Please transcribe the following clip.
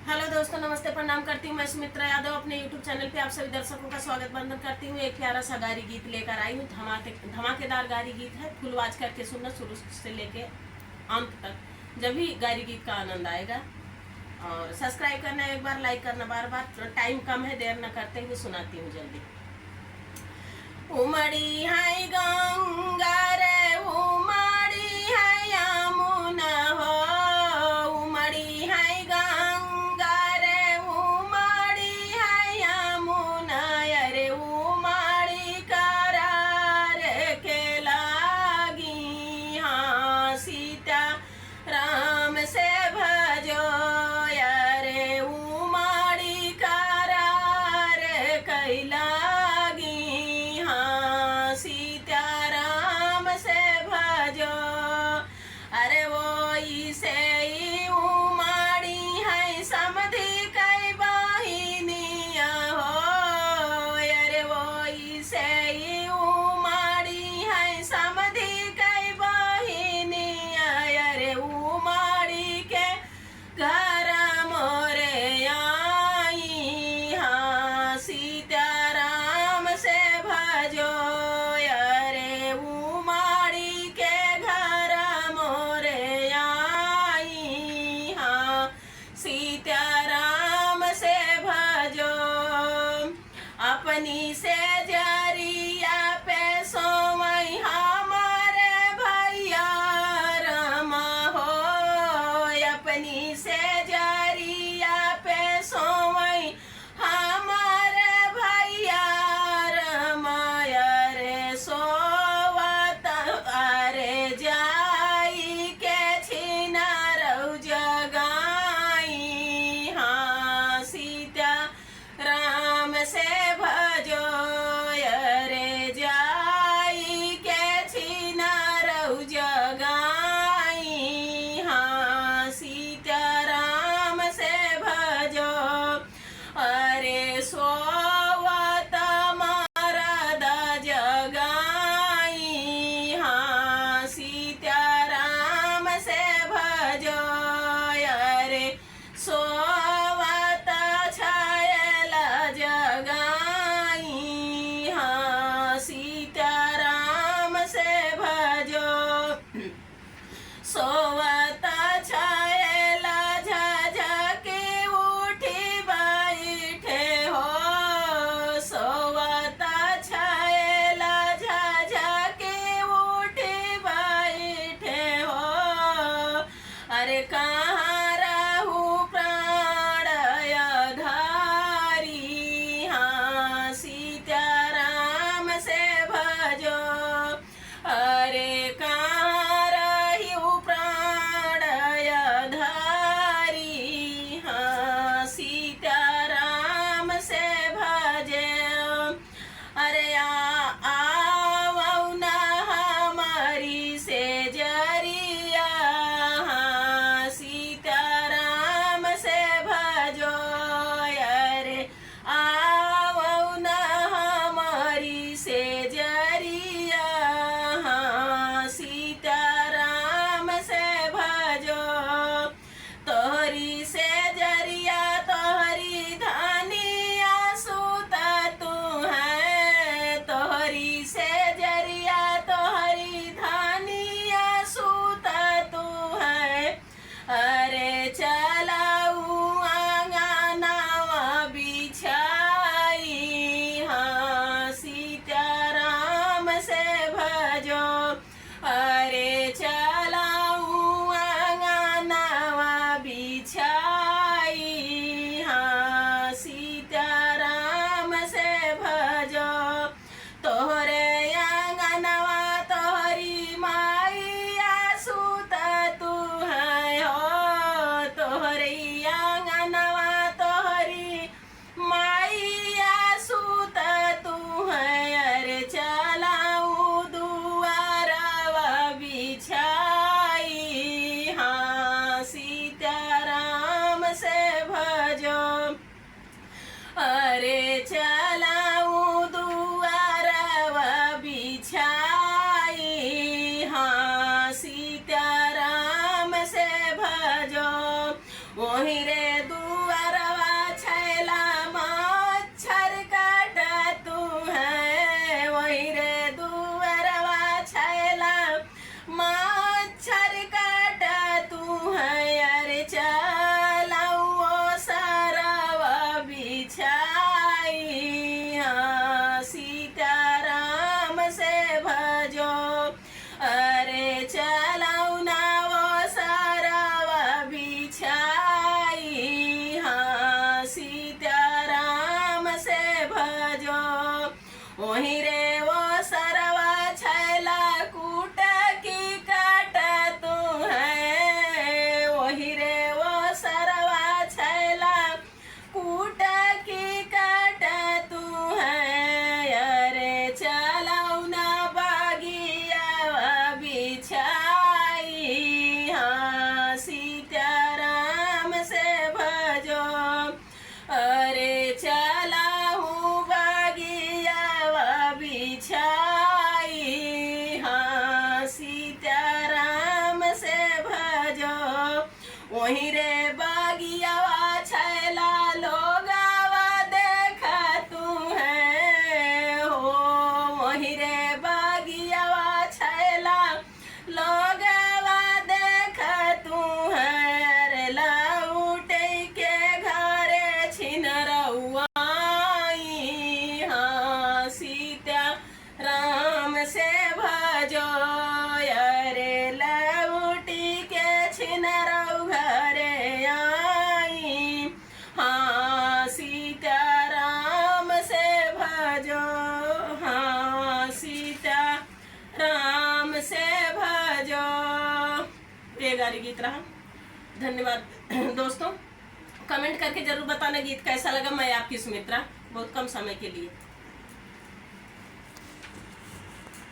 Hello दोस्तों, नमस्ते, प्रणाम करती हूँ। मैं सुमित्रा यादव अपने यूट्यूब चैनल पे आप सभी दर्शकों का स्वागत बंदन करती हूँ। एक प्यारा सा गारी गीत लेकर आई हूँ। धमाकेदार गारी गीत है। फुलवाज करके सुनना शुरू से लेके अंत तक, जब भी गारी गीत का आनंद आएगा। और सब्सक्राइब करना एक बार, लाइक करना बार बार। टाइम कम है, देर न करते हुए सुनाती हूँ जल्दी। उमड़ी है गंगा रे, उमड़ी है यमुना हो। उमड़ी है गंगा रे, उमड़ी है यमुना। अरे उमड़ी करार के लागी, हाँ सीता राम से भजो। अरे उमड़ी करार कैला से उमाड़ी है समधि कई बहिनिया हो। अरे वो से उमाड़ी है समधि कई बहिनिया। अरे उमाड़ी के घर मोरे आई, हाँ सीताराम से भजो। अरे उमाड़ी के घर मोरे सीताराम से भजो। अपनी से जरिया पे सोवई हमारे भैया रमा हो। अपनी से जरिया पे सोवई हमारे भैया रमा। अरे सोवत अरे जाई के छीना रौ जगा, राम से भजो। अरे जाई के छीना रौ जगाई, हाँ सीताराम से भजो। अरे सोवत मरद जगाई, हाँ सीताराम से भजो। अरे सोवत जगाई, हाँ सीताराम से भजो। सोवत छायला झझके उठी बैठे हो। सोवत छायला झझके उठी बैठे हो। अरे कहाँ रहू प्राण धारी, हाँ सीताराम से भजो। अरे कहाँ रही प्राण धारी, हाँ सीताराम से भजे। अरे आओ न हमारी से जरिया, हाँ सीताराम से भजो। अरे आओ न हमारी से जरिया, हाँ सीताराम से भजो। तोहरी से जरिया तोहरी धनिया सुता तू है। तोहरी से जरिया तोहरी धनिया सुता तू है। अरे चलाऊ आंगनवा बिछाई, हाँ सीताराम से भजो। अरे चलाऊ आंगनवा बिछाई, हाँ सीताराम से भजो। तोहरे आंगनवा तोहरी माइया सुता तू है हो। तोहरी आंगनवा तोहरी माइया सुता तू है। अरे चलाऊ दुआरवा बिछाई, हाँ सीताराम से भजो। अरे चलाऊ दुआरवा बिछाई, हाँ सीताराम से भजो। वहीं रे दुआ वही रे वो सरवा छैला कूट की काट तू है, वही रे वो सरवा छैला कूट की काट तू है। अरे चलाऊ ना बागिया बिछाई, हाँ सीताराम से भजो। अरे चलाऊ बागिया बिछाई, हाँ सीताराम से भजो। वही रे बागिया छैला लोगावा देखा तू है हो, वही रे बागिया छैला लोगावा देखा तू है। रे लौटे के घरे छिन रउआई, हाँ सीता राम से भजो। अरे लौटी के छिन रउ घरे आई, हाँ सीता राम से भजो, हाँ सीता राम से भजो। ये गारी गीत रहा। धन्यवाद दोस्तों, कमेंट करके जरूर बताना गीत कैसा लगा। मैं आपकी सुमित्रा, बहुत कम समय के लिए।